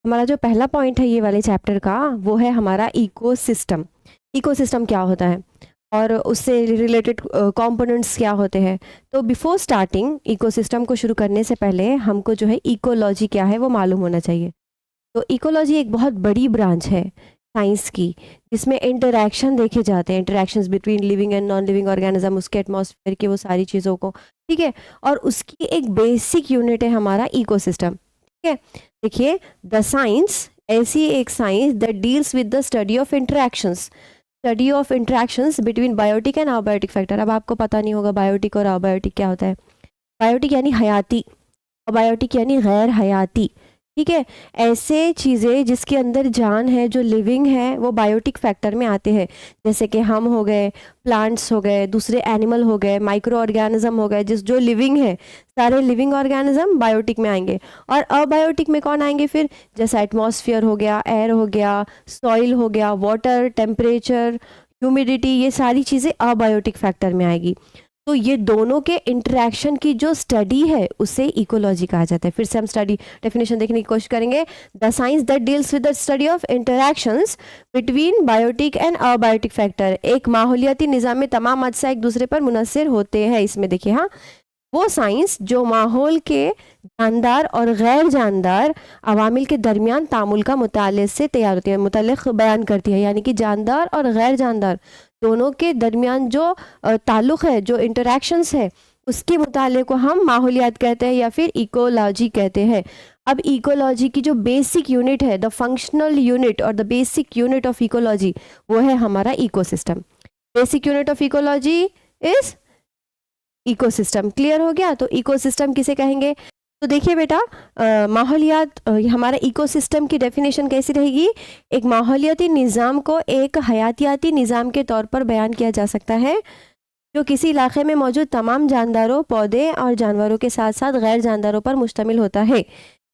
हमारा जो पहला पॉइंट है ये वाले चैप्टर का वो है हमारा इकोसिस्टम। इकोसिस्टम क्या होता है और उससे रिलेटेड कंपोनेंट्स क्या होते हैं। तो बिफोर स्टार्टिंग इकोसिस्टम को शुरू करने से पहले हमको जो है इकोलॉजी क्या है वो मालूम होना चाहिए। तो इकोलॉजी एक बहुत बड़ी ब्रांच है साइंस की, जिसमें इंटरैक्शन देखे जाते हैं, interactions between living and non living organism, उसके एटमॉस्फेयर की वो सारी चीज़ों को, ठीक है। और उसकी एक बेसिक यूनिट है हमारा इकोसिस्टम, ठीक है। देखिए, द साइंस ऐसी एक science that deals with the study of interactions between biotic and abiotic factor. अब आपको पता नहीं होगा बायोटिक और अबायोटिक क्या होता है। बायोटिक यानी हयाती, अबायोटिक यानी गैर हयाती, ठीक है। ऐसे चीज़ें जिसके अंदर जान है, जो लिविंग है, वो बायोटिक फैक्टर में आते हैं। जैसे कि हम हो गए, प्लांट्स हो गए, दूसरे एनिमल हो गए, माइक्रो ऑर्गेनिज्म हो गए, जिस जो लिविंग है, सारे लिविंग ऑर्गेनिज्म बायोटिक में आएंगे। और अबायोटिक में कौन आएंगे फिर? जैसे एटमॉस्फेयर हो गया, एयर हो गया, सॉइल हो गया, वाटर, टेम्परेचर, ह्यूमिडिटी, ये सारी चीज़ें अबायोटिक फैक्टर में आएगी। तो ये दोनों के इंटरेक्शन की जो स्टडी है उसे इकोलॉजी कहा जाता है। फिर से हम स्टडी डेफिनेशन देखने की कोशिश करेंगे। The science that deals with the study of interactions between biotic and abiotic factor. एक माहौलियाती निज़ाम में तमाम अज्जा एक दूसरे पर मुनसर होते हैं। इसमें देखिए, हाँ, वो साइंस जो माहौल के जानदार और गैर जानदार अवामिल के दरमियान तामुल का मुताले से तैयार होती है, मुतल्लिक़ बयान करती है। यानी कि जानदार और गैर जानदार दोनों के दरमियान जो ताल्लुक़ है, जो इंटरैक्शंस है, उसके मुताले को हम माहौलियात कहते हैं या फिर इकोलॉजी कहते हैं। अब इकोलॉजी की जो बेसिक यूनिट है, द फंक्शनल यूनिट और the basic unit of ecology, वो है हमारा ecosystem. Basic unit of ecology is ecosystem. Clear हो गया? तो इकोसिस्टम किसे कहेंगे? तो देखिए बेटा, माहौलियात, हमारा इकोसिस्टम की डेफिनेशन कैसी रहेगी? एक माहौलियाती निज़ाम को एक हयातियाती निज़ाम के तौर पर बयान किया जा सकता है जो किसी इलाके में मौजूद तमाम जानदारों, पौधे और जानवरों के साथ साथ गैर जानदारों पर मुश्तमिल होता है।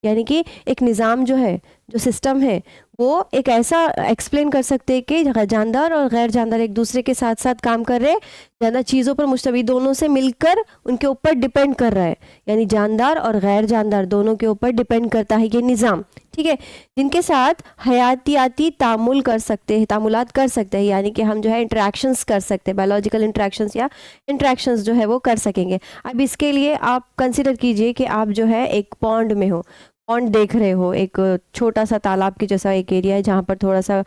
यानी कि एक निज़ाम जो है, जो सिस्टम है, वो एक ऐसा एक्सप्लेन कर सकते हैं कि जानदार और गैर जानदार एक दूसरे के साथ साथ काम कर रहे हैं, ज़्यादा चीज़ों पर मुश्तमिल, दोनों से मिलकर उनके ऊपर डिपेंड कर रहा है। यानी जानदार और गैर जानदार दोनों के ऊपर डिपेंड करता है ये निज़ाम, ठीक है, जिनके साथ हयातियाती तामुल कर सकते हैं, तामुलात कर सकते हैं। यानी कि हम जो है इंटरेक्शंस कर सकते हैं, बायोलॉजिकल इंटरेक्शंस या इंटरेक्शंस जो है वो कर सकेंगे। अब इसके लिए आप कंसिडर कीजिए कि आप जो है एक पॉन्ड में हो, पॉन्ड देख रहे हो, एक छोटा सा तालाब के जैसा एक एरिया है जहाँ पर थोड़ा सा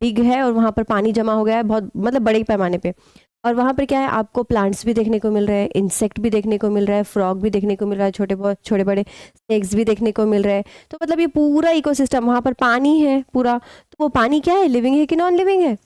डिग है और वहाँ पर पानी जमा हो गया है, बहुत मतलब बड़े पैमाने पे। और वहाँ पर क्या है, आपको प्लांट्स भी देखने को मिल रहे हैं, इंसेक्ट भी देखने को मिल रहा है, फ्रॉग भी देखने को मिल रहा है, छोटे बड़े स्नेक्स भी देखने को मिल रहे हैं। तो मतलब ये पूरा इकोसिस्टम, वहाँ पर पानी है पूरा। तो वो पानी क्या है, लिविंग है कि नॉन लिविंग है?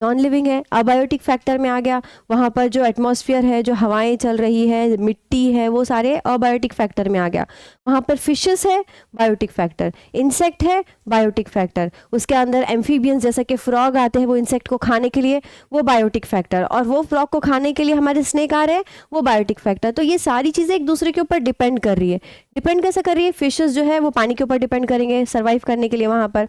नॉन लिविंग है। अबायोटिक फैक्टर में आ गया, वहाँ पर जो एटमॉस्फेयर है, जो हवाएं चल रही है, मिट्टी है, वो सारे अबायोटिक फैक्टर में आ गया। वहाँ पर फिशेस है, बायोटिक फैक्टर। इंसेक्ट है, बायोटिक फैक्टर। उसके अंदर एम्फीबियंस जैसा कि फ्रॉग आते हैं वो इंसेक्ट को खाने के लिए, वो बायोटिक फैक्टर। और वो फ्रॉग को खाने के लिए हमारे स्नेक आ रहे हैं, वो बायोटिक फैक्टर। तो ये सारी चीज़ें एक दूसरे के ऊपर डिपेंड कर रही है। डिपेंड कैसे कर रही है? फिशेस जो है वो पानी के ऊपर डिपेंड करेंगे सर्वाइव करने के लिए, वहाँ पर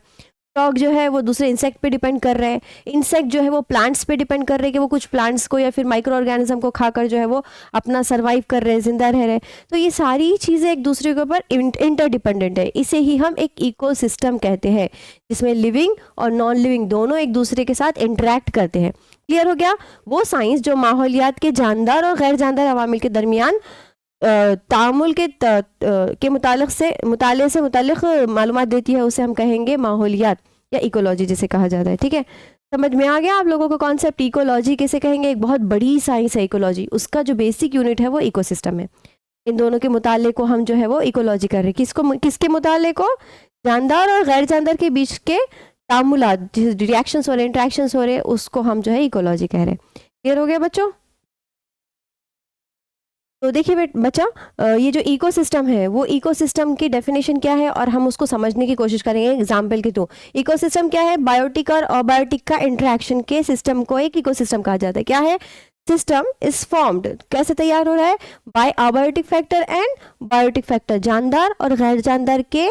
फ्रॉग जो है वो दूसरे इंसेक्ट पे डिपेंड कर रहे हैं, इंसेक्ट जो है वो प्लांट्स पे डिपेंड कर रहे हैं कि वो कुछ प्लांट्स को या फिर माइक्रो ऑर्गेनिज्म को खाकर जो है वो अपना सर्वाइव कर रहे हैं, जिंदा रह रहे हैं। तो ये सारी चीज़ें एक दूसरे के ऊपर इंटरडिपेंडेंट है। इसे ही हम एक इकोसिस्टम कहते हैं, जिसमें लिविंग और नॉन लिविंग दोनों एक दूसरे के साथ इंटरेक्ट करते हैं। क्लियर हो गया? वो साइंस जो माहौलियात के जानदार और गैर जानदार अवामिल के दरमियान तामुल के मुताले से मुतालिक मालूमात देती है, उसे हम कहेंगे माहौलियात या इकोलॉजी जिसे कहा जाता है। ठीक है, समझ में आ गया आप लोगों को कॉन्सेप्ट? इकोलॉजी किसे कहेंगे? एक बहुत बड़ी साइंस है इकोलॉजी, उसका जो बेसिक यूनिट है वो इकोसिस्टम है। इन दोनों के मुताले को हम जो है वो इकोलॉजी कर रहे हैं। किसके मुताले को? जानदार और गैर जानदार के बीच के तामुलात, रिएक्शंस हो रहे, इंटरेक्शंस हो रहे, उसको हम जो है इकोलॉजी कह रहे हैं। क्लियर हो गया बच्चों? तो देखिए बच्चा, ये जो इकोसिस्टम है वो इकोसिस्टम की डेफिनेशन क्या है और हम उसको समझने की कोशिश करेंगे एग्जाम्पल के थ्रू। इकोसिस्टम क्या है? बायोटिक और अबायोटिक का इंटरेक्शन के सिस्टम को एक इकोसिस्टम कहा जाता है। क्या है? सिस्टम इज फॉर्म्ड, कैसे तैयार हो रहा है? By abiotic factor and biotic factor, जानदार और गैर जानदार के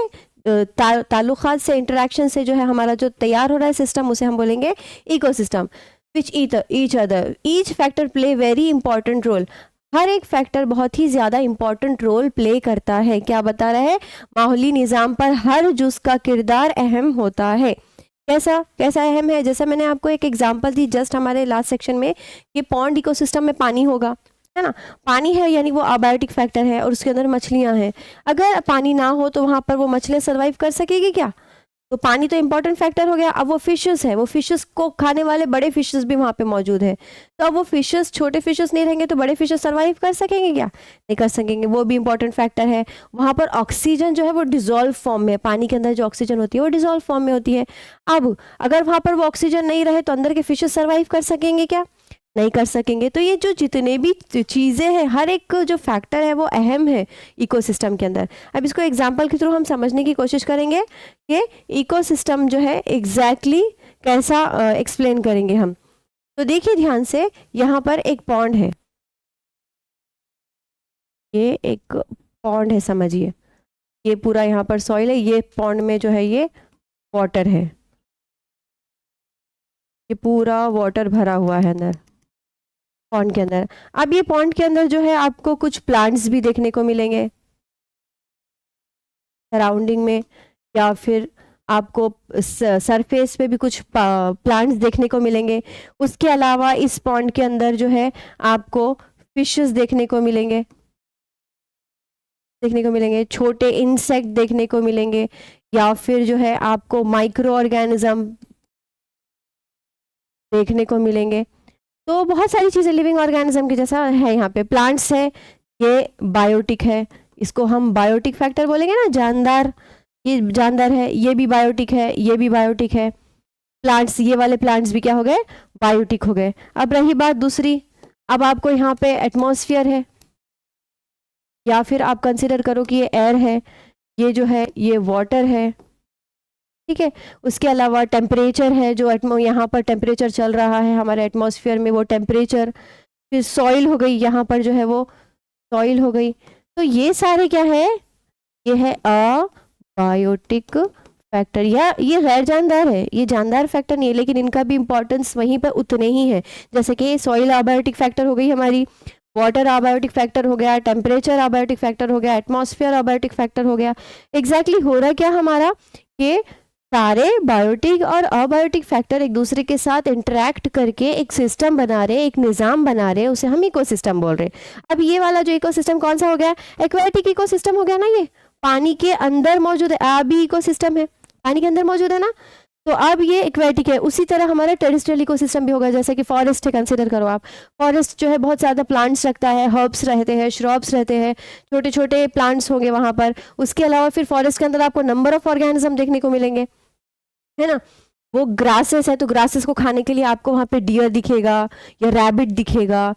ताल्लुकात से, इंटरेक्शन से जो है हमारा जो तैयार हो रहा है सिस्टम, उसे हम बोलेंगे ecosystem. Which each other, each factor play very important role. हर एक फैक्टर बहुत ही ज़्यादा इम्पॉर्टेंट रोल प्ले करता है। क्या बता रहा है? माहौली निज़ाम पर हर जुज़ का किरदार अहम होता है। कैसा कैसा अहम है? जैसा मैंने आपको एक एग्जांपल दी जस्ट हमारे लास्ट सेक्शन में कि पॉन्ड इकोसिस्टम में पानी होगा, है ना? पानी है यानी वो अबायोटिक फैक्टर है और उसके अंदर मछलियाँ हैं। अगर पानी ना हो तो वहाँ पर वो मछलियाँ सर्वाइव कर सकेगी क्या? तो पानी तो इंपॉर्टेंट फैक्टर हो गया। अब वो फिशेस है, वो फिशेस को खाने वाले बड़े फिशेस भी वहाँ पे मौजूद है। तो अब वो फिशेस, छोटे फिशेस नहीं रहेंगे तो बड़े फिशेस सर्वाइव कर सकेंगे क्या? नहीं कर सकेंगे। वो भी इंपॉर्टेंट फैक्टर है। वहाँ पर ऑक्सीजन जो है वो डिजोल्व फॉर्म में, पानी के अंदर जो ऑक्सीजन होती है वो डिजोल्व फॉर्म में होती है। अब अगर वहाँ पर वो ऑक्सीजन नहीं रहे तो अंदर के फिशेस सर्वाइव कर सकेंगे क्या? नहीं कर सकेंगे। तो ये जो जितने भी चीज़ें हैं, हर एक जो फैक्टर है वो अहम है इकोसिस्टम के अंदर। अब इसको एग्जांपल के थ्रू हम समझने की कोशिश करेंगे कि इकोसिस्टम जो है एग्जैक्टली कैसा एक्सप्लेन करेंगे हम। तो देखिए ध्यान से, यहाँ पर एक पॉन्ड है, ये एक पॉन्ड है समझिए। ये पूरा यहाँ पर सॉइल है, ये पॉन्ड में जो है ये वाटर है, ये पूरा वाटर भरा हुआ है अंदर पॉन्ड के अंदर। अब ये पॉन्ड के अंदर जो है आपको कुछ प्लांट्स भी देखने को मिलेंगे सराउंडिंग में, या फिर आपको सरफेस पे भी कुछ प्लांट्स देखने को मिलेंगे। उसके अलावा इस पॉन्ड के अंदर जो है आपको फिशेस देखने को मिलेंगे, छोटे इंसेक्ट देखने को मिलेंगे, या फिर जो है आपको माइक्रो ऑर्गेनिज्म देखने को मिलेंगे। तो बहुत सारी चीज़ें लिविंग ऑर्गेनिज्म के जैसा है। यहाँ पे प्लांट्स है, ये बायोटिक है, इसको हम बायोटिक फैक्टर बोलेंगे ना, जानदार, ये जानदार है, ये भी बायोटिक है, ये भी बायोटिक है। प्लांट्स, ये वाले प्लांट्स भी क्या हो गए? बायोटिक हो गए। अब रही बात दूसरी, अब आपको यहाँ पे एटमॉस्फेयर है, या फिर आप कंसिडर करो कि ये एयर है, ये जो है ये वाटर है, ठीक है। उसके अलावा टेम्परेचर है, जो यहाँ पर टेम्परेचर चल रहा है हमारे एटमॉस्फेयर में, वो टेम्परेचर। फिर सॉइल हो गई, यहाँ पर जो है वो सॉइल हो गई। तो ये सारे क्या है? ये है अबायोटिक फैक्टर, या ये गैर जानदार है, ये जानदार फैक्टर नहीं है, लेकिन इनका भी इंपॉर्टेंस वहीं पर उतने ही है। जैसे कि सॉइल अबायोटिक फैक्टर हो गई हमारी, वाटर अबायोटिक फैक्टर हो गया, टेम्परेचर अबायोटिक फैक्टर हो गया, एटमॉस्फेयर अबायोटिक फैक्टर हो गया। एग्जैक्टली हो रहा क्या हमारा कि सारे बायोटिक और अबायोटिक फैक्टर एक दूसरे के साथ इंटरेक्ट करके एक सिस्टम बना रहे, एक निज़ाम बना रहे, उसे हम इकोसिस्टम बोल रहे हैं। अब ये वाला जो इकोसिस्टम कौन सा हो गया? एक्वेटिक इकोसिस्टम हो गया ना, ये पानी के अंदर मौजूद है, अभी इकोसिस्टम है, पानी के अंदर मौजूद है ना। तो अब ये एक्वेटिक है। उसी तरह हमारा टेरेस्ट्रियल इकोसिस्टम भी होगा, जैसे कि फॉरेस्ट है, कंसिडर करो आप। फॉरेस्ट जो है बहुत ज़्यादा प्लांट्स रखता है, हर्ब्स रहते हैं, श्रब्स रहते हैं, छोटे छोटे प्लांट्स होंगे वहाँ पर। उसके अलावा फिर फॉरेस्ट के अंदर आपको नंबर ऑफ ऑर्गेनिज्म देखने को मिलेंगे, है ना। वो ग्रासेस है तो ग्रासेस को खाने के लिए आपको वहाँ पे डियर दिखेगा या रैबिट दिखेगा,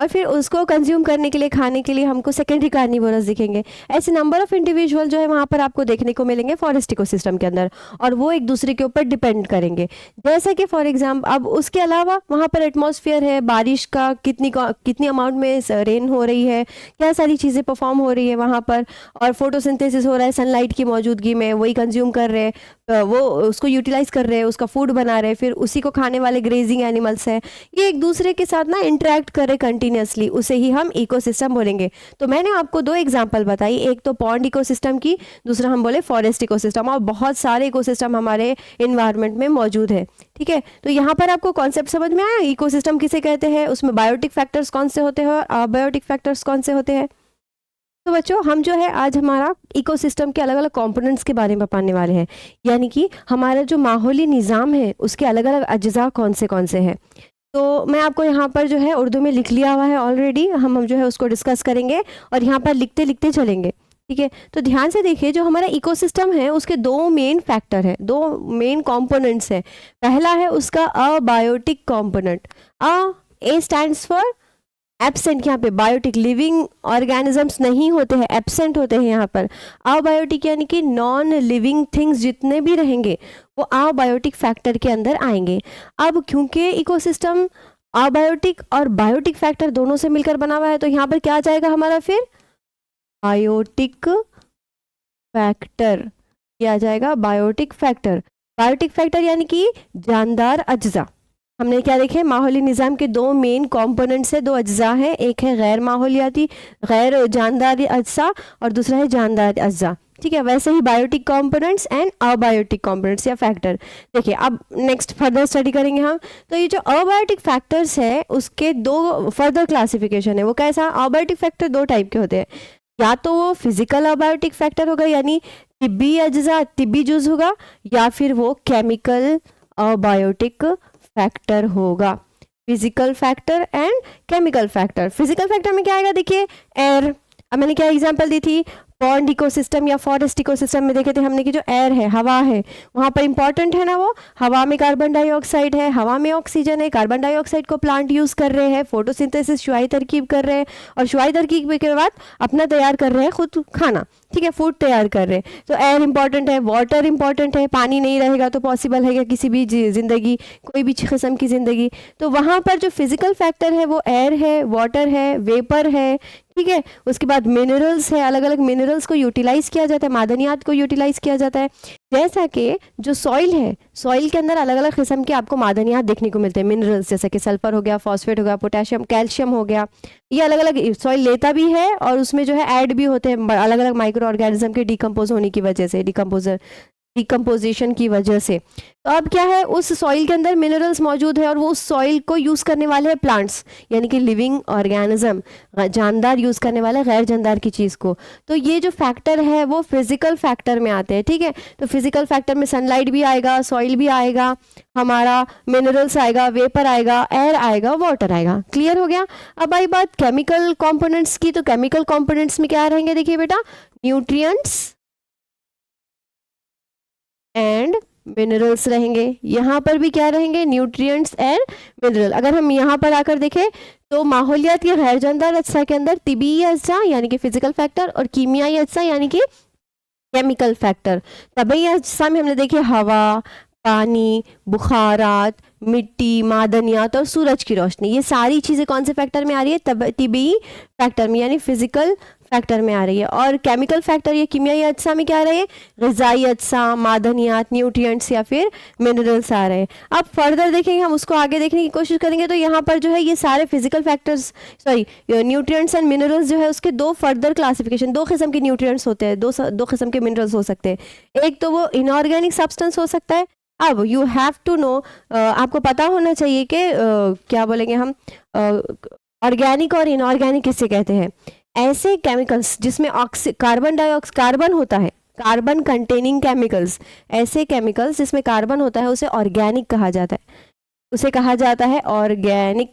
और फिर उसको कंज्यूम करने के लिए, खाने के लिए हमको सेकेंडरी कार्निवोरस दिखेंगे। ऐसे नंबर ऑफ इंडिविजुअल जो है वहाँ पर आपको देखने को मिलेंगे फॉरेस्ट इकोसिस्टम के अंदर, और वो एक दूसरे के ऊपर डिपेंड करेंगे। जैसे कि फॉर एग्जाम्पल, अब उसके अलावा वहाँ पर एटमॉस्फेयर है, बारिश का कितनी अमाउंट में रेन हो रही है, क्या सारी चीज़ें परफॉर्म हो रही है वहाँ पर, और फोटोसिंथेसिस हो रहा है सनलाइट की मौजूदगी में, वही कंज्यूम कर रहे हैं, वो उसको यूटिलाइज कर रहे हैं, उसका फूड बना रहे हैं, फिर उसी को खाने वाले ग्रेजिंग एनिमल्स हैं, ये एक दूसरे के साथ ना इंटरेक्ट कर रहे कंटिन्यूसली, उसे ही हम इकोसिस्टम बोलेंगे। तो मैंने आपको दो एग्जांपल बताई, एक तो पॉन्ड इकोसिस्टम की, दूसरा हम बोले फॉरेस्ट इकोसिस्टम, और बहुत सारे इकोसिस्टम हमारे इन्वायरमेंट में मौजूद है, ठीक है। तो यहाँ पर आपको कॉन्सेप्ट समझ में आया, इकोसिस्टम किसे कहते हैं, उसमें बायोटिक फैक्टर्स कौन से होते हैं और अबायोटिक फैक्टर्स कौन से होते हैं। तो बच्चों, हम जो है आज हमारा इकोसिस्टम के अलग अलग कंपोनेंट्स के बारे में पढ़ने वाले हैं, यानी कि हमारा जो माहौली निज़ाम है उसके अलग अलग अज्जा कौन से हैं। तो मैं आपको यहाँ पर जो है उर्दू में लिख लिया हुआ है ऑलरेडी, हम जो है उसको डिस्कस करेंगे और यहाँ पर लिखते लिखते चलेंगे, ठीक है। तो ध्यान से देखिए, जो हमारा इकोसिस्टम है उसके दो मेन फैक्टर है, दो मेन कंपोनेंट्स हैं। पहला है उसका abiotic component, A stands for absent, यहाँ पे बायोटिक, लिविंग ऑर्गेनिजम्स नहीं होते हैं, एब्सेंट होते हैं यहाँ पर। अबायोटिक यानी कि नॉन लिविंग थिंग्स जितने भी रहेंगे वो अबायोटिक फैक्टर के अंदर आएंगे। अब क्योंकि इकोसिस्टम अबायोटिक और बायोटिक फैक्टर दोनों से मिलकर बना हुआ है, तो यहाँ पर क्या आ जाएगा हमारा फिर? बायोटिक फैक्टर, क्या आ जाएगा? Biotic factor. बायोटिक फैक्टर यानी कि जानदार अज्जा, हमने क्या देखे, माहौली निज़ाम के दो मेन कंपोनेंट्स है, दो अज्जा हैं, एक है गैर माहौलियाती गैर जानदार अज्जा और दूसरा है जानदार अज्जा, ठीक है। वैसे ही biotic components and abiotic components या फैक्टर। देखिए अब नेक्स्ट फर्दर स्टडी करेंगे हम। तो ये जो अबायोटिक फैक्टर्स है उसके दो फर्दर क्लासिफिकेशन है। वो कैसा, अबायोटिक फैक्टर दो टाइप के होते हैं, या तो वो फिजिकल अबायोटिक फैक्टर होगा यानी तिब्बी अज्जा तिब्बी जुज होगा, या फिर वो केमिकल अबायोटिक फैक्टर होगा। Physical factor and chemical factor. Physical factor में क्या आएगा, देखिए एयर। अब मैंने क्या एग्जांपल दी थी, पॉन्ड इकोसिस्टम या फॉरेस्ट इकोसिस्टम में देखे थे हमने कि जो एयर है, हवा है, वहाँ पर इंपॉर्टेंट है ना, वो हवा में कार्बन डाइऑक्साइड है, हवा में ऑक्सीजन है, कार्बन डाइऑक्साइड को प्लांट यूज़ कर रहे हैं, फोटोसिंथेसिस शुआई तरकीब कर रहे हैं, और शुआई तरकीब के बाद अपना तैयार कर रहे हैं खुद खाना, ठीक है, फूड तैयार कर रहे हैं। तो एयर इंपॉर्टेंट है, वाटर इंपॉर्टेंट है, पानी नहीं रहेगा तो पॉसिबल है कि किसी भी ज़िंदगी, कोई भी किस्म की ज़िंदगी। तो वहाँ पर जो फिजिकल फैक्टर है वो एयर है, वाटर है, वेपर है, ठीक है। उसके बाद मिनरल्स है, अलग अलग मिनरल्स को यूटिलाइज किया जाता है, मादनियात को यूटिलाइज किया जाता है। जैसा कि जो सॉइल है, सॉइल के अंदर अलग अलग किस्म के आपको मादनियात देखने को मिलते हैं, मिनरल्स, जैसे कि सल्फर हो गया, फॉस्फेट हो गया, पोटेशियम, कैल्शियम हो गया, ये अलग अलग सॉइल लेता भी है और उसमें जो है ऐड भी होते हैं अलग अलग माइक्रो ऑर्गेनिज्म के डिकम्पोज होने की वजह से, डिकम्पोजिशन की वजह से। तो अब क्या है, उस सॉइल के अंदर मिनरल्स मौजूद है और वो उस सॉइल को यूज़ करने वाले हैं प्लांट्स, यानी कि लिविंग ऑर्गेनिज्म, जानदार यूज़ करने वाले गैर जानदार की चीज़ को। तो ये जो फैक्टर है वो फिजिकल फैक्टर में आते हैं, ठीक है। तो फिजिकल फैक्टर में सनलाइट भी आएगा, सॉइल भी आएगा, हमारा मिनरल्स आएगा, वेपर आएगा, एयर आएगा, वाटर आएगा। क्लियर हो गया। अब आई बात केमिकल कॉम्पोनेंट्स की। तो केमिकल कॉम्पोनेंट्स में क्या रहेंगे, देखिए बेटा, न्यूट्रिएंट्स एंड मिनरल्स रहेंगे। यहाँ पर भी क्या रहेंगे, न्यूट्रिएंट्स एंड मिनरल। अगर हम यहाँ पर आकर देखें तो माहौलियात के गैर जानदार अज्जा के अंदर तिबी अज्जा यानी कि फिजिकल फैक्टर और कीमियाई अज्जा यानी कि केमिकल फैक्टर। तभी अज्जा में हमने देखे हवा, पानी, बुखारात, मिट्टी, मादनियात और सूरज की रोशनी, ये सारी चीज़ें कौन से फैक्टर में आ रही है, तिबी फैक्टर में यानी फिजिकल फैक्टर में आ रही है। और केमिकल फैक्टर या कीमियाई अज्जा में क्या आ रहे हैं, ग़िज़ाई अज्जा, मादनियात, न्यूट्रिएंट्स या फिर मिनरल्स आ रहे हैं। अब फर्दर देखेंगे हम, उसको आगे देखने की कोशिश करेंगे। तो यहाँ पर जो है ये सारे physical factors, sorry nutrients and minerals जो है उसके दो फर्दर क्लासिफिकेशन, दो किस्म के न्यूट्रिएंट्स होते हैं, दो किस्म के मिनरल्स हो सकते हैं। एक तो वो इनऑर्गेनिक सब्सटेंस हो सकता है। अब यू हैव टू नो, आपको पता होना चाहिए कि क्या बोलेंगे हम, ऑर्गेनिक और इनऑर्गेनिक किससे कहते हैं, ऐसे केमिकल्स जिसमें कार्बन होता है, कार्बन कंटेनिंग केमिकल्स, ऐसे केमिकल्स जिसमें कार्बन होता है उसे ऑर्गेनिक कहा जाता है, उसे कहा जाता है ऑर्गेनिक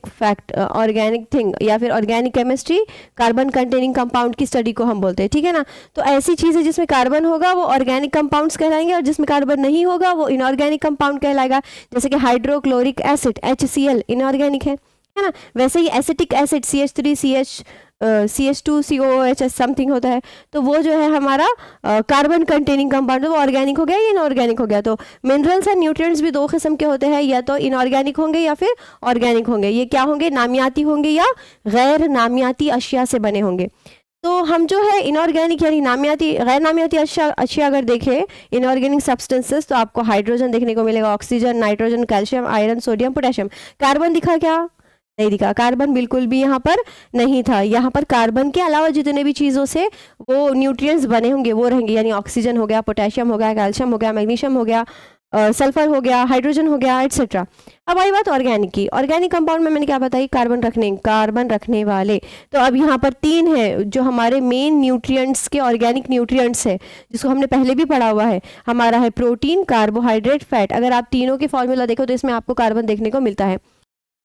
थिंग या फिर organic chemistry. Carbon containing compound की स्टडी को हम बोलते हैं, ठीक है ना। तो ऐसी चीज़ें जिसमें कार्बन होगा वो ऑर्गेनिक कंपाउंड्स कहलाएंगे और जिसमें कार्बन नहीं होगा वो इनऑर्गेनिक कंपाउंड कहलाएगा। जैसे कि हाइड्रोक्लोरिक एसिड HCl इनऑर्गेनिक है ना। वैसे ही एसिटिक एसिड CH2COOH समथिंग होता है, तो वो जो है हमारा कार्बन कंटेनिंग कंपाउंड, वो ऑर्गेनिक हो गया या इनऑर्गेनिक हो गया। तो मिनरल्स एंड न्यूट्रिएंट्स भी दो किस्म के होते हैं, या तो इनऑर्गेनिक होंगे या फिर ऑर्गेनिक होंगे। ये क्या होंगे, नामियाती होंगे या गैर नामियाती अशिया से बने होंगे। तो हम जो है इनऑर्गेनिक यानी नामियाती, गैर नामियाती अशिया अगर देखें, इनऑर्गेनिक सब्सटेंसेस, तो आपको हाइड्रोजन देखने को मिलेगा, oxygen, nitrogen, calcium, iron, sodium, potassium. Carbon दिखा क्या, नहीं दिखा, कार्बन बिल्कुल भी यहाँ पर नहीं था। यहाँ पर कार्बन के अलावा जितने भी चीज़ों से वो न्यूट्रिएंट्स बने होंगे वो रहेंगे, यानी ऑक्सीजन हो गया, पोटेशियम हो गया, कैल्शियम हो गया, मैग्नीशियम हो गया, सल्फर हो गया, हाइड्रोजन हो गया, एटसेट्रा। अब आई बात ऑर्गेनिक की। ऑर्गेनिक कंपाउंड में मैंने क्या बताई, कार्बन रखने वाले। तो अब यहाँ पर तीन है जो हमारे मेन न्यूट्रिएंट्स के, ऑर्गेनिक न्यूट्रिएंट्स है, जिसको हमने पहले भी पढ़ा हुआ है। हमारा है प्रोटीन, कार्बोहाइड्रेट, फैट। अगर आप तीनों के फॉर्मूला देखो तो इसमें आपको कार्बन देखने को मिलता है।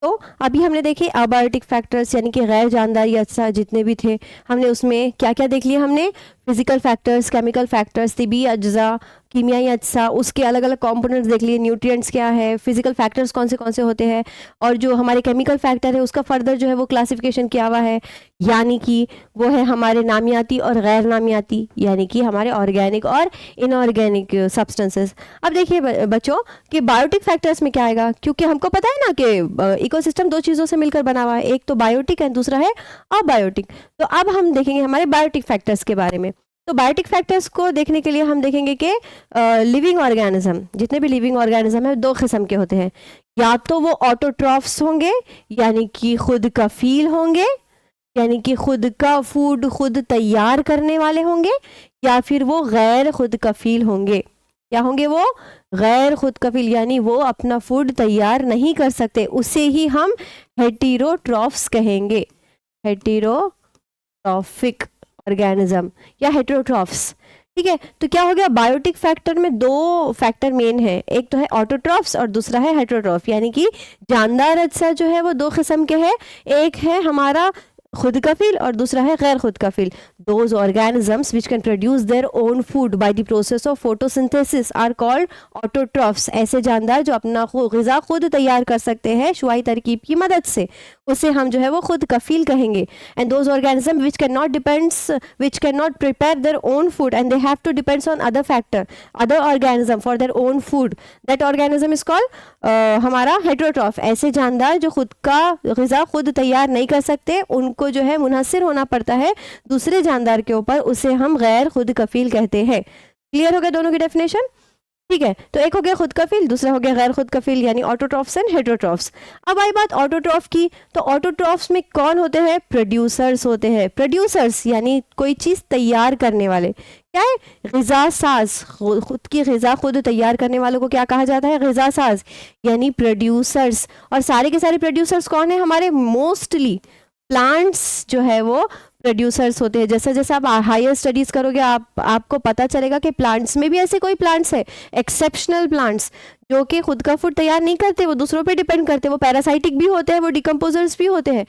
तो अभी हमने देखे अबायोटिक फैक्टर्स यानी कि गैर जानदार अज्जा जितने भी थे, हमने उसमें क्या क्या देख लिया, हमने फिजिकल फैक्टर्स, केमिकल फैक्टर्स, तिबी अज्जा, कीमियाई अज्जा, उसके अलग अलग कंपोनेंट्स देख लिए, न्यूट्रिएंट्स क्या है, फिजिकल फैक्टर्स कौन से होते हैं, और जो हमारे केमिकल फैक्टर है उसका फर्दर जो है वो क्लासिफिकेशन किया हुआ है, यानी कि वो है हमारे नामियाती और गैर नामियाती, यानी कि हमारे ऑर्गेनिक और इनऑर्गेनिक सब्सटेंसेस। अब देखिए बच्चों कि बायोटिक फैक्टर्स में क्या आएगा, क्योंकि हमको पता है ना कि इकोसिस्टम दो चीज़ों से मिलकर बना हुआ है, एक तो बायोटिक है, दूसरा है अबायोटिक। तो अब हम देखेंगे हमारे बायोटिक फैक्टर्स के बारे में। तो बायोटिक फैक्टर्स को देखने के लिए हम देखेंगे कि लिविंग ऑर्गेनिज्म, जितने भी लिविंग ऑर्गेनिज्म है दो किस्म के होते हैं, या तो वो ऑटोट्रॉफ्स होंगे यानी कि खुद कफील होंगे, यानी कि खुद का फूड खुद तैयार करने वाले होंगे, या फिर वो गैर खुद कफील होंगे। क्या होंगे वो? गैर खुद कफील, यानी वो अपना फूड तैयार नहीं कर सकते, उसे ही हम हेटेरोट्रॉफ्स कहेंगे, हेटेरोट्रॉफिक ऑर्गेनिज्म या हेटेरोट्रॉफ्स। ठीक है, तो क्या हो गया, बायोटिक फैक्टर में दो फैक्टर मेन है, एक तो है ऑटोट्रॉफ्स और दूसरा है हेटेरोट्रॉफ, यानी कि जानदार अज्जा जो है वो दो किस्म के हैं, एक है हमारा खुद कफील और दूसरा है गैर खुद कफील। Those organisms which can produce their own food by the process of photosynthesis are called autotrophs. ऐसे जानदार जो अपना ग़िज़ा खुद तैयार कर सकते हैं शुआई तरकीब की मदद से, उसे हम जो है वो खुद कफील कहेंगे। And those organism which can not prepare their own food and they have to depends on other factor, other organism for their own food, that organism is called हमारा हेटेरोट्रॉफ। ऐसे जानदार जो खुद का ग़िज़ा खुद तैयार नहीं कर सकते, उनको जो है मुनहसिर होना पड़ता है दूसरे जानदार के ऊपर, उसे हम गैर खुद कफील कहते हैं। क्लियर हो गया दोनों की डेफिनेशन? ठीक है, तो एक हो गया खुद कफील, दूसरा हो गया गैर खुद कफील, यानी ऑटोट्रॉफ्स एंड हेटेरोट्रॉफ्स। अब आई बात ऑटोट्रॉफ की, तो ऑटोट्रॉफ्स में कौन होते हैं? प्रोड्यूसर्स होते हैं। प्रोड्यूसर्स यानी कोई चीज़ तैयार करने वाले। क्या है? ग़िज़ा साज, खुद की ग़िज़ा खुद तैयार करने वालों को क्या कहा जाता है? ग़िज़ा साज, यानी प्रोड्यूसर्स। और सारे के सारे प्रोड्यूसर्स कौन है हमारे? मोस्टली प्लांट्स जो है वो प्रोड्यूसर्स होते हैं। जैसे जैसे आप हायर स्टडीज़ करोगे आपको पता चलेगा कि प्लांट्स में भी ऐसे कोई प्लांट्स है, एक्सेप्शनल प्लांट्स, जो कि खुद का फूड तैयार नहीं करते, वो दूसरों पे डिपेंड करते हैं, वो पैरासाइटिक भी होते हैं, वो डिकम्पोजर्स भी होते हैं,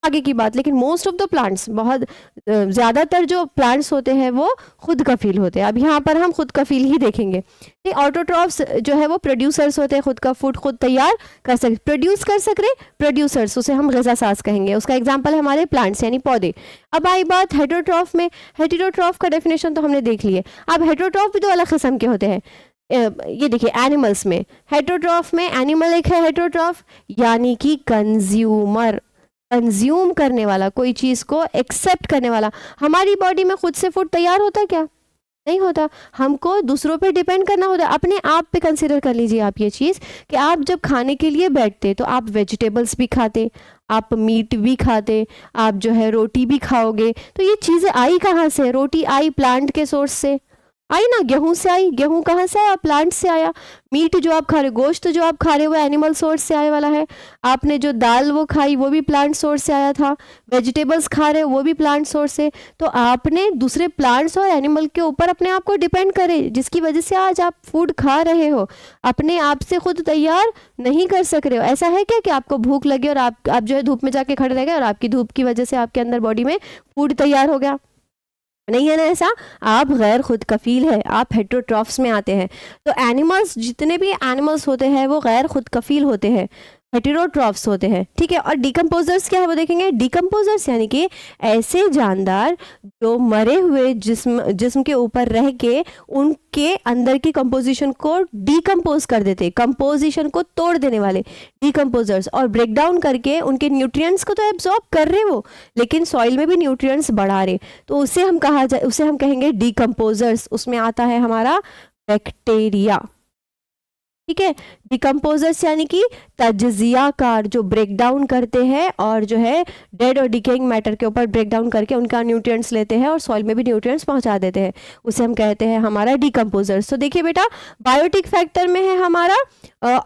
आगे की बात। लेकिन मोस्ट ऑफ द प्लांट्स, बहुत ज़्यादातर जो प्लांट्स होते हैं वो खुद कफील होते हैं। अब यहाँ पर हम खुद कफील ही देखेंगे। ऑटोट्रॉफ्स जो है वो प्रोड्यूसर्स होते हैं, खुद का फूड खुद तैयार कर सकते, प्रोड्यूस कर सक रहे प्रोड्यूसर्स, उसे हम ग़िज़ा साज कहेंगे। उसका एग्जाम्पल है हमारे प्लांट्स यानी पौधे। अब आई बात हेटेरोट्रॉफ में। हेटेरोट्रॉफ का डेफिनेशन तो हमने देख लिया। अब हेटेरोट्रॉफ भी दो अलग किस्म के होते हैं। ये देखिए एनिमल्स में, हेटेरोट्रॉफ में एनिमल एक है हेटेरोट्रॉफ, यानी कि कंज्यूमर, कंज्यूम करने वाला, कोई चीज़ को एक्सेप्ट करने वाला। हमारी बॉडी में खुद से फूड तैयार होता है क्या? नहीं होता, हमको दूसरों पे डिपेंड करना होता है। अपने आप पे कंसिडर कर लीजिए आप ये चीज़ कि आप जब खाने के लिए बैठते तो आप वेजिटेबल्स भी खाते, आप मीट भी खाते, आप जो है रोटी भी खाओगे, तो ये चीज़ें आई कहाँ से? रोटी आई प्लांट के सोर्स से आई ना, गेहूं से आई। गेहूं कहाँ से आया? प्लांट से आया। मीट जो आप खा रहे, गोश्त जो आप खा रहे हो, वो एनिमल सोर्स से आने वाला है। आपने जो दाल वो खाई वो भी प्लांट सोर्स से आया था। वेजिटेबल्स खा रहे हो वो भी प्लांट सोर्स से। तो आपने दूसरे प्लांट्स और एनिमल के ऊपर अपने आप को डिपेंड करे, जिसकी वजह से आज आप फूड खा रहे हो, अपने आप से खुद तैयार नहीं कर सक रहे हो। ऐसा है क्या कि आपको भूख लगी और आप जो है धूप में जाके खड़े रह गए और आपकी धूप की वजह से आपके अंदर बॉडी में फूड तैयार हो गया? नहीं है ना ऐसा। आप गैर खुद कफील है, आप हेटेरोट्रॉफ्स में आते हैं। तो एनिमल्स, जितने भी एनिमल्स होते हैं वो गैर खुद कफील होते हैं, हेटेरोट्रॉफ्स होते हैं। ठीक है, और डिकम्पोजर्स क्या है वो देखेंगे। डिकम्पोजर्स यानी कि ऐसे जानदार जो मरे हुए जिस्म के ऊपर रह के उनके अंदर की कंपोजिशन को डिकम्पोज कर देते, कंपोजिशन को तोड़ देने वाले डिकम्पोजर्स, और ब्रेक डाउन करके उनके न्यूट्रिएंट्स को तो एब्जॉर्ब कर रहे वो, लेकिन सॉइल में भी न्यूट्रिएंट्स बढ़ा रहे, तो उसे हम कहेंगे डिकम्पोजर्स। उसमें आता है हमारा बैक्टीरिया। ठीक है, डिकम्पोजर्स यानी कि तज्जियाकार, जो ब्रेक डाउन करते हैं और जो है डेड और डिकेइंग मैटर के ऊपर ब्रेक डाउन करके उनका न्यूट्रिएंट्स लेते हैं और सॉइल में भी न्यूट्रिएंट्स पहुंचा देते हैं, उसे हम कहते हैं हमारा डिकम्पोजर्स। तो देखिए बेटा, बायोटिक फैक्टर में है हमारा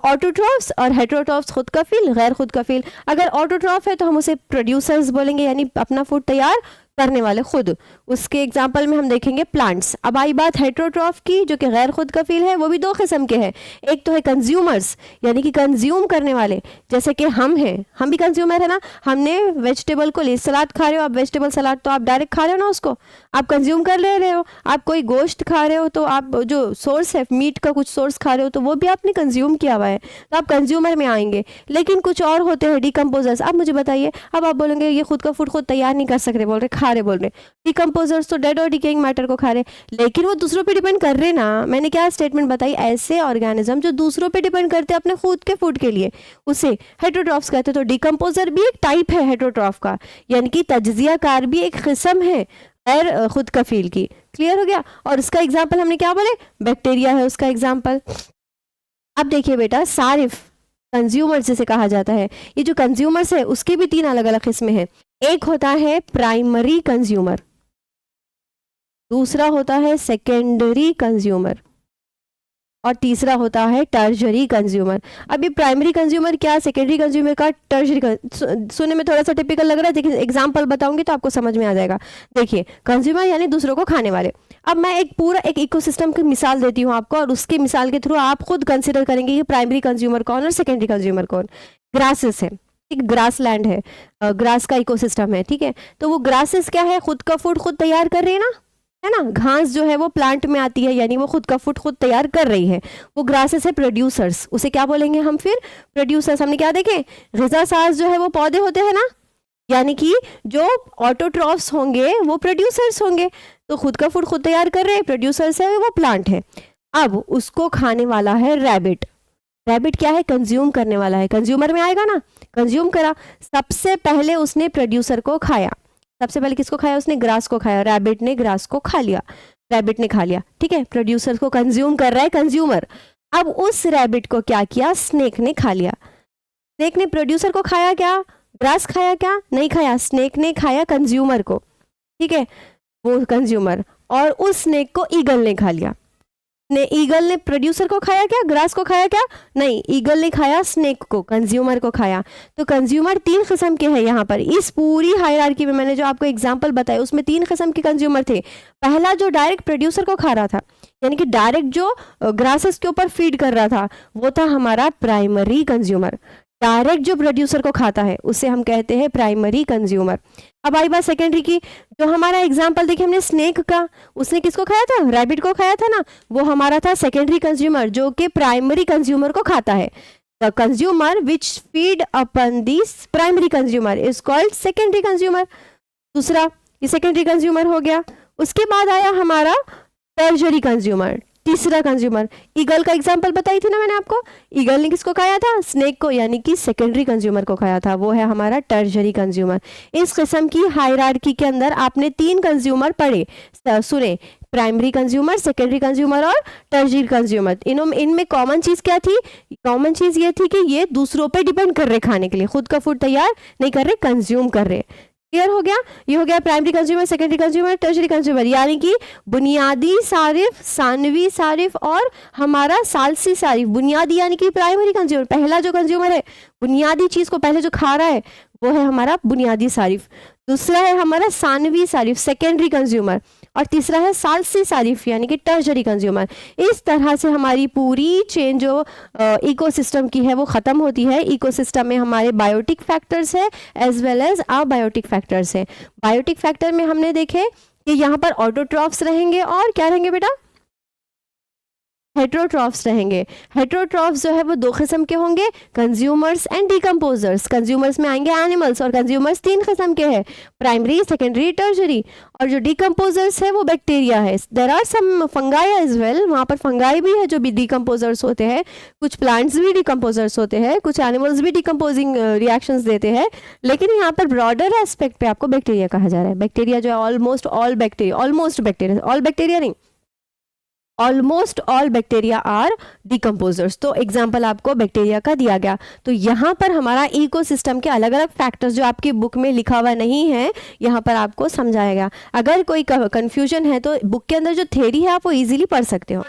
ऑटोट्रॉफ्स और हेटेरोट्रॉफ्स, खुद कफील गैर खुद कफील। अगर ऑटोट्रॉफ है तो हम उसे प्रोड्यूसर्स बोलेंगे, यानी अपना फूड तैयार करने वाले खुद। उसके एग्जाम्पल में हम देखेंगे प्लांट्स। अब आई बात हेटेरोट्रॉफ की, जो कि गैर खुद कफील है, वो भी दो किस्म के हैं। एक तो है कंज्यूमर्स, यानी कि कंज्यूम करने वाले, जैसे कि हम हैं, हम भी कंज्यूमर है ना। हमने वेजिटेबल को ले, सलाद खा रहे हो आप, वेजिटेबल सलाद तो आप डायरेक्ट खा रहे हो ना, उसको आप कंज्यूम कर ले रहे हो। आप कोई गोश्त खा रहे हो तो आप जो सोर्स है मीट का, कुछ सोर्स खा रहे हो तो वो भी आपने कंज्यूम किया हुआ है, तो आप कंज्यूमर में आएंगे। लेकिन कुछ और होते हैं डिकम्पोजर्स। अब मुझे बताइए, अब आप बोलेंगे ये खुद का फूड खुद तैयार नहीं कर सक रहे, बोल रहे खा रहे, बोल रहे डिकम्पोजर्स तो डेड और डिकेइंग मैटर को खा रहे, लेकिन वो दूसरों पे डिपेंड कर रहे ना। मैंने क्या स्टेटमेंट बताई, ऐसे ऑर्गेनिज्म जो दूसरों पे डिपेंड करते हैं अपने खुद के फूड के लिए, उसे हेटेरोट्रॉफ्स कहते हैं। तो डिकम्पोजर भी एक टाइप है हेटेरोट्रॉफ का, यानी कि तज्जियाकार भी एक किस्म है गैर खुद कफील की। क्लियर हो गया। और उसका एग्जाम्पल हमने क्या बोले, बैक्टीरिया है उसका एग्जाम्पल। अब देखिए बेटा, सारिफ कंज्यूमर जिसे कहा जाता है। ये जो कंज्यूमर्स है उसके भी 3 अलग अलग किस्में हैं। एक होता है प्राइमरी कंज्यूमर, दूसरा होता है सेकेंडरी कंज्यूमर और तीसरा होता है टर्जरी कंज्यूमर। अब ये प्राइमरी कंज्यूमर क्या, सेकेंडरी कंज्यूमर का, टर्जरी सुनने में थोड़ा सा टिपिकल लग रहा है, लेकिन एग्जांपल बताऊंगी तो आपको समझ में आ जाएगा। देखिए, कंज्यूमर यानी दूसरों को खाने वाले। अब मैं एक पूरा एक इकोसिस्टम की मिसाल देती हूँ आपको, और उसकी मिसाल के थ्रू आप खुद कंसिडर करेंगे कि प्राइमरी कंज्यूमर कौन और सेकेंडरी कंज्यूमर कौन। ग्रासेस है, ठीक, ग्रास लैंड है, ग्रास का इकोसिस्टम है, ठीक है। तो वो ग्रासेस क्या है, खुद का फूड खुद तैयार कर रही है ना। घास जो है वो प्लांट में आती है, यानी वो खुद का फूड खुद तैयार कर रही है। वो ग्रासेस है प्रोड्यूसर्स, उसे क्या बोलेंगे हम फिर, प्रोड्यूसर्स। हमने क्या देखे, ग़िज़ासाज़ जो है वो पौधे होते हैं ना, यानी कि जो ऑटोट्रॉफ्स होंगे वो प्रोड्यूसर्स होंगे। तो खुद का फूड खुद तैयार कर रहे हैं, प्रोड्यूसर्स है, वो प्लांट है। अब उसको खाने वाला है रैबिट। रैबिट क्या है, कंज्यूम करने वाला है, कंज्यूमर में आएगा ना, कंज्यूम करा। सबसे पहले उसने प्रोड्यूसर को खाया, सबसे पहले किसको खाया, उसने ग्रास को खाया, रैबिट ने ग्रास को खा लिया, रैबिट ने खा लिया, ठीक है। प्रोड्यूसर को कंज्यूम कर रहा है कंज्यूमर। अब उस रैबिट को क्या किया, स्नेक ने खा लिया। स्नेक ने प्रोड्यूसर को खाया क्या, ग्रास खाया क्या, नहीं खाया, स्नेक ने खाया कंज्यूमर को, ठीक है, वो कंज्यूमर। और उस स्नेक को ईगल ने खा लिया। ईगल ने प्रोड्यूसर को खाया क्या, ग्रास को खाया क्या, नहीं, ईगल ने खाया स्नेक को, कंज्यूमर को खाया। तो कंज्यूमर 3 किस्म के हैं यहाँ पर। इस पूरी हायरार्की में मैंने जो आपको एग्जांपल बताया उसमें 3 किस्म के कंज्यूमर थे। पहला जो डायरेक्ट प्रोड्यूसर को खा रहा था, यानी कि डायरेक्ट जो ग्रासेस के ऊपर फीड कर रहा था, वो था हमारा प्राइमरी कंज्यूमर। डायरेक्ट जो प्रोड्यूसर को खाता है उसे हम कहते हैं प्राइमरी कंज्यूमर। अब आई बात सेकेंडरी की, जो हमारा एग्जांपल देखिए हमने स्नेक का, उसने किसको खाया था, रैबिट को खाया था ना, वो हमारा था सेकेंडरी कंज्यूमर, जो कि प्राइमरी कंज्यूमर को खाता है। The consumer which feed upon this primary consumer is called secondary consumer. दूसरा, ये सेकेंडरी कंज्यूमर हो गया। उसके बाद आया हमारा टर्जरी कंज्यूमर, तीसरा कंज्यूमर। ईगल का एग्जांपल बताई थी ना मैंने आपको, ईगल ने किसको खाया था, स्नेक को, यानी कि सेकेंडरी कंज्यूमर को खाया था, वो है हमारा टर्जरी कंज्यूमर। इस किस्म की हायरार्की के अंदर आपने 3 कंज्यूमर पढ़े, सुने, प्राइमरी कंज्यूमर, सेकेंडरी कंज्यूमर और टर्जरी कंज्यूमर। इनमें कॉमन चीज क्या थी, कॉमन चीज ये थी कि ये दूसरों पे डिपेंड कर रहे खाने के लिए, खुद का फूड तैयार नहीं कर रहे, कंज्यूम कर रहे। क्लियर हो गया, ये हो गया primary consumer, secondary consumer, tertiary consumer, यानी कि बुनियादी सारिफ, सानवी सारिफ और हमारा सालसी सारिफ। बुनियादी यानी कि प्राइमरी कंज्यूमर, पहला जो कंज्यूमर है, बुनियादी चीज को पहले जो खा रहा है वो है हमारा बुनियादी सारिफ। दूसरा है हमारा सानवी सारिफ, सेकेंडरी कंज्यूमर, और तीसरा है सालसी सारिफ यानी कि टर्शरी कंज्यूमर। इस तरह से हमारी पूरी चेन जो इकोसिस्टम की है वो ख़त्म होती है। इकोसिस्टम में हमारे बायोटिक फैक्टर्स है as well as abiotic factors है। बायोटिक फैक्टर में हमने देखे कि यहाँ पर ऑटोट्रॉफ्स रहेंगे और क्या रहेंगे बेटा, हेट्रोट्रॉफ्स रहेंगे। हेट्रोट्रॉफ्स जो है वो 2 किस्म के होंगे, कंज्यूमर्स एंड डिकम्पोजर्स। कंज्यूमर्स में आएंगे एनिमल्स, और कंज्यूमर्स 3 किस्म के हैं, प्राइमरी, सेकेंडरी, टर्शरी। और जो डिकम्पोजर्स है वो बैक्टीरिया है। There are some fungi as well, वहाँ पर फंगाई भी है जो भी डिकम्पोजर्स होते हैं, कुछ प्लांट्स भी डिकम्पोजर्स होते हैं, कुछ एनिमल्स भी डिकम्पोजिंग रिएक्शंस देते हैं, लेकिन यहाँ पर ब्रॉडर एस्पेक्ट पे आपको बैक्टीरिया कहा जा रहा है। बैक्टीरिया जो है almost all bacteria, almost bacteria, all bacteria नहीं, almost all bacteria are decomposers. तो एग्जाम्पल आपको बैक्टीरिया का दिया गया। तो यहाँ पर हमारा इकोसिस्टम के अलग अलग फैक्टर्स जो आपकी बुक में लिखा हुआ नहीं है, यहाँ पर आपको समझाया गया। अगर कोई कंफ्यूजन है तो बुक के अंदर जो थ्योरी है आप वो इजीली पढ़ सकते हो।